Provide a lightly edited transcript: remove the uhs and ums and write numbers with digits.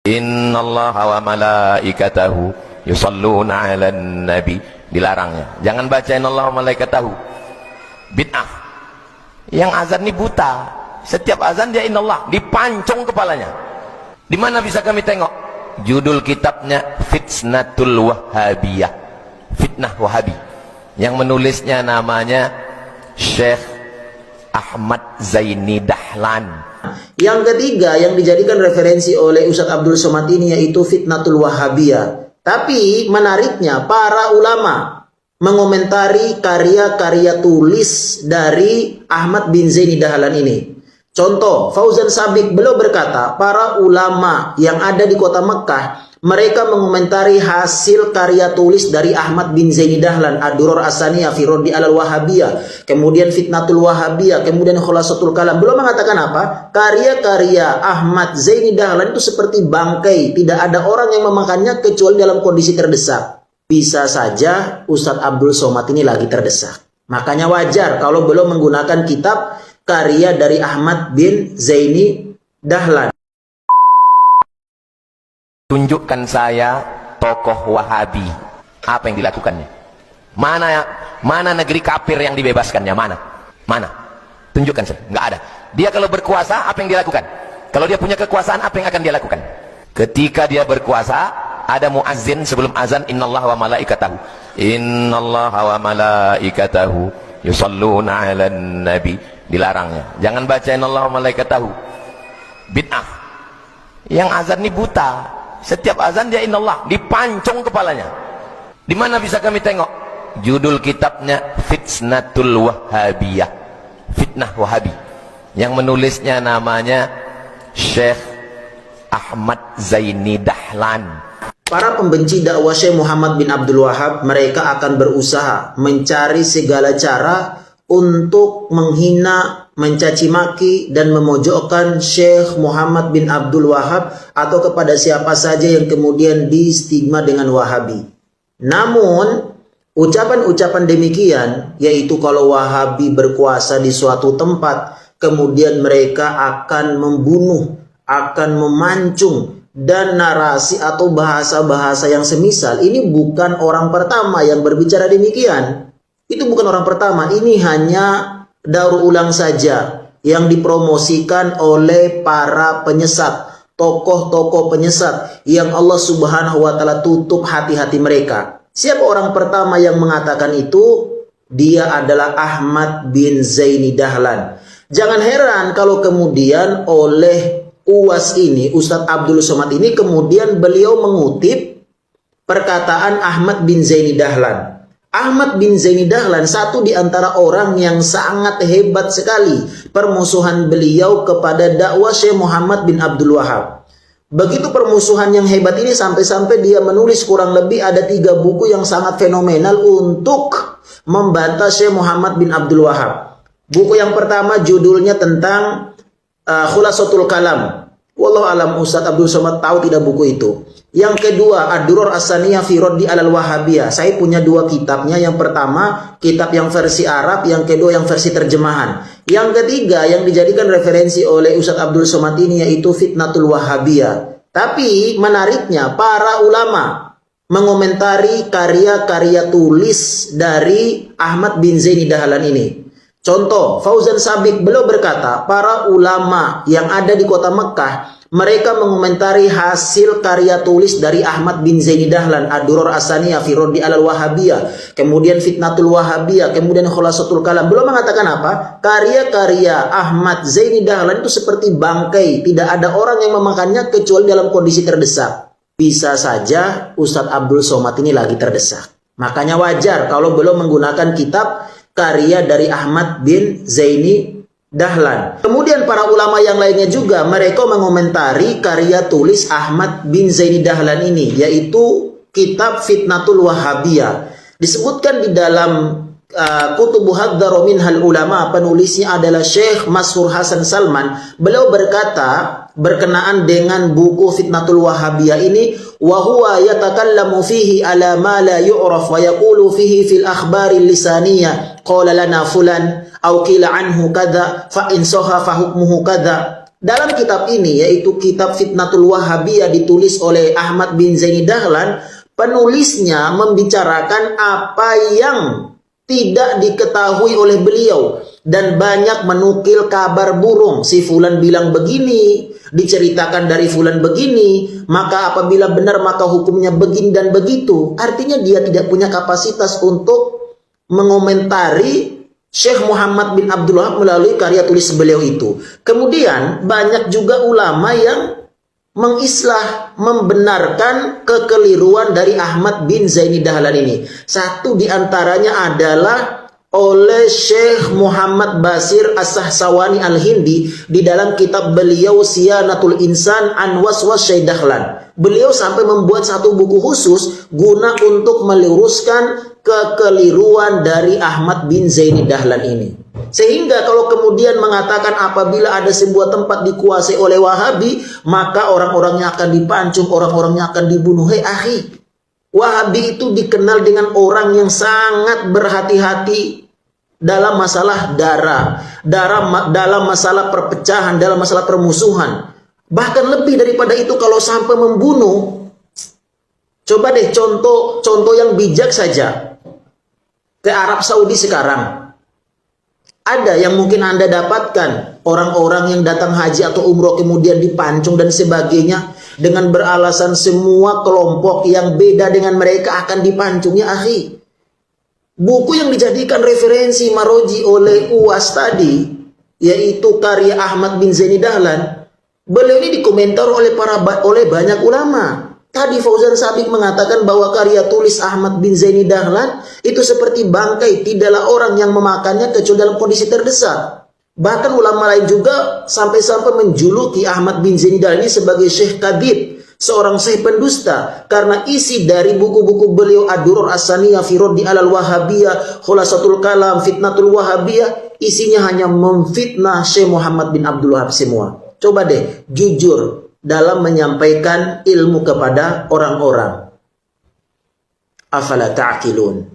Innallaha wa malaikatahu yusalluna 'alan nabi. Dilarangnya. Jangan baca innallaha wa malaikatahu. Bid'ah. Yang azan ini buta. Setiap azan dia innallah, dipancung kepalanya. Di mana bisa kami tengok? Judul kitabnya Fitnatul Wahhabiyah. Fitnah Wahabi. Yang menulisnya namanya Syekh Ahmad Zaini Dahlan. Yang ketiga yang dijadikan referensi oleh Ustadz Abdul Somad ini yaitu Fitnatul Wahhabiyah. Tapi menariknya para ulama mengomentari karya-karya tulis dari Ahmad bin Zaini Dahlan ini. Contoh, Fauzan Sabik beliau berkata, para ulama yang ada di kota Mekah, mereka mengomentari hasil karya tulis dari Ahmad bin Zaini Dahlan, Ad-Duror As-Saniyah fi Raddi alal Wahabiyah, kemudian Fitnatul Wahabiyah, kemudian Khulasatul Kalam. Beliau mengatakan apa? Karya-karya Ahmad Zaini Dahlan itu seperti bangkai, tidak ada orang yang memakannya kecuali dalam kondisi terdesak. Bisa saja Ustadz Abdul Somad ini lagi terdesak. Makanya wajar kalau beliau menggunakan kitab karya dari Ahmad bin Zaini Dahlan. Tunjukkan saya tokoh Wahabi. Apa yang dilakukannya? Mana negeri kafir yang dibebaskannya? Mana? Tunjukkan saya. Nggak ada. Dia kalau berkuasa, apa yang dia lakukan? Kalau dia punya kekuasaan, apa yang akan dia lakukan? Ketika dia berkuasa, ada muazzin sebelum azan, innallaha wa malaikatahu. Innallaha wa malaikatahu yusalluna 'alan nabi. Dilarangnya. Jangan baca innallaha wa malaikatahu. Bid'ah. Yang azan ini buta. Setiap azan dia innallah, dipancung kepalanya. Di mana bisa kami tengok? Judul kitabnya Fitnatul Wahhabiyah. Fitnah Wahabi. Yang menulisnya namanya Syekh Ahmad Zaini Dahlan. Para pembenci dakwah Syekh Muhammad bin Abdul Wahab, mereka akan berusaha mencari segala cara untuk menghina, mencaci maki dan memojokkan Syekh Muhammad bin Abdul Wahab atau kepada siapa saja yang kemudian distigma dengan Wahabi. Namun ucapan-ucapan demikian, yaitu kalau Wahabi berkuasa di suatu tempat, kemudian mereka akan membunuh, akan memancung, dan narasi atau bahasa-bahasa yang semisal, ini bukan orang pertama yang berbicara demikian. Itu bukan orang pertama, ini hanya daur ulang saja yang dipromosikan oleh para penyesat, tokoh-tokoh penyesat yang Allah Subhanahu wa taala tutup hati-hati mereka. Siapa orang pertama yang mengatakan itu? Dia adalah Ahmad bin Zaini Dahlan. Jangan heran kalau kemudian oleh UAS ini, Ustadz Abdul Somad ini, kemudian beliau mengutip perkataan Ahmad bin Zaini Dahlan. Ahmad bin Zaini Dahlan satu di antara orang yang sangat hebat sekali permusuhan beliau kepada dakwah Syekh Muhammad bin Abdul Wahab. Begitu permusuhan yang hebat ini sampai-sampai dia menulis kurang lebih ada 3 buku yang sangat fenomenal untuk membantah Syekh Muhammad bin Abdul Wahab. Buku yang pertama judulnya tentang Khulasatul Kalam. Wallahu alam Ustadz Abdul Somad tahu tidak buku itu. Yang kedua, Ad-Duror As-Saniyah fi Raddi alal Wahabiyah. Saya punya 2 kitabnya. Yang pertama, kitab yang versi Arab. Yang kedua, yang versi terjemahan. Yang ketiga, yang dijadikan referensi oleh Ustadz Abdul Somad ini yaitu Fitnatul Wahhabiyah. Tapi menariknya, para ulama mengomentari karya-karya tulis dari Ahmad bin Zaini Dahlan ini. Contoh, Fauzan Sabik beliau berkata, para ulama yang ada di kota Mekah, mereka mengomentari hasil karya tulis dari Ahmad bin Zaini Dahlan, Ad-Duror As-Saniyah fi Raddi alal Wahabiyah, kemudian Fitnatul Wahabiyah, kemudian Khulasatul Kalam. Beliau mengatakan apa? Karya-karya Ahmad Zaini Dahlan itu seperti bangkai, tidak ada orang yang memakannya kecuali dalam kondisi terdesak. Bisa saja Ustadz Abdul Somad ini lagi terdesak. Makanya wajar kalau beliau menggunakan kitab karya dari Ahmad bin Zaini Dahlan. Kemudian para ulama yang lainnya juga mereka mengomentari karya tulis Ahmad bin Zaini Dahlan ini, yaitu kitab Fitnatul Wahabiyah. Disebutkan di dalam Kutubu Hadzaru minhal ulama, penulisnya adalah Syekh Mashhur Hasan Salman. Beliau berkata berkenaan dengan buku Fitnatul Wahabiyah ini, wa huwa yatakallamu fihi ala ma la yu'raf wa yaqulu fihi fil akhbari lisaniyah qala lana fulan aw qila anhu kadza fa in sahha fa hukmuhu kadza dalam kitab ini, yaitu kitab Fitnatul Wahabiyah ditulis oleh Ahmad bin Zaini Dahlan, penulisnya membicarakan apa yang tidak diketahui oleh beliau dan banyak menukil kabar burung. Si fulan bilang begini, diceritakan dari fulan begini, maka apabila benar maka hukumnya begini dan begitu. Artinya dia tidak punya kapasitas untuk mengomentari Syekh Muhammad bin Abdul Wahab melalui karya tulis beliau itu. Kemudian banyak juga ulama yang mengislah, membenarkan kekeliruan dari Ahmad bin Zaini Dahlan ini. Satu diantaranya adalah oleh Syekh Muhammad Basir As-Sahsawani Al-Hindi di dalam kitab beliau Siyanatul Insan an Waswas Syekh Dahlan. Beliau sampai membuat satu buku khusus guna untuk meluruskan kekeliruan dari Ahmad bin Zaini Dahlan ini. Sehingga kalau kemudian mengatakan apabila ada sebuah tempat dikuasai oleh Wahabi, maka orang-orangnya akan dipancung, orang-orangnya akan dibunuh. Hei akhi, Wahabi itu dikenal dengan orang yang sangat berhati-hati dalam masalah darah, dalam masalah perpecahan, dalam masalah permusuhan. Bahkan lebih daripada itu kalau sampai membunuh. Coba deh contoh yang bijak saja. Ke Arab Saudi sekarang. Ada yang mungkin Anda dapatkan, orang-orang yang datang haji atau umroh kemudian dipancung dan sebagainya, dengan beralasan semua kelompok yang beda dengan mereka akan dipancung. Ya akhi, buku yang dijadikan referensi maroji oleh UAS tadi, yaitu karya Ahmad bin Zaini Dahlan, beliau ini dikomentar oleh banyak ulama. Tadi Fauzan Sabik mengatakan bahwa karya tulis Ahmad bin Zaini Dahlan itu seperti bangkai, tidaklah orang yang memakannya kecuali dalam kondisi terdesak. Bahkan ulama lain juga sampai-sampai menjuluki Ahmad bin Zaini Dahlan ini sebagai Syekh Kadhib, seorang syekh pendusta, karena isi dari buku-buku beliau Ad-Durur As-Saniyah fi Raddi 'alal Wahabiyah, Khulasatul Kalam, Fitnatul Wahabiyah, isinya hanya memfitnah Syekh Muhammad bin Abdul Wahab semua. Coba deh jujur dalam menyampaikan ilmu kepada orang-orang. Afala ta'qilun.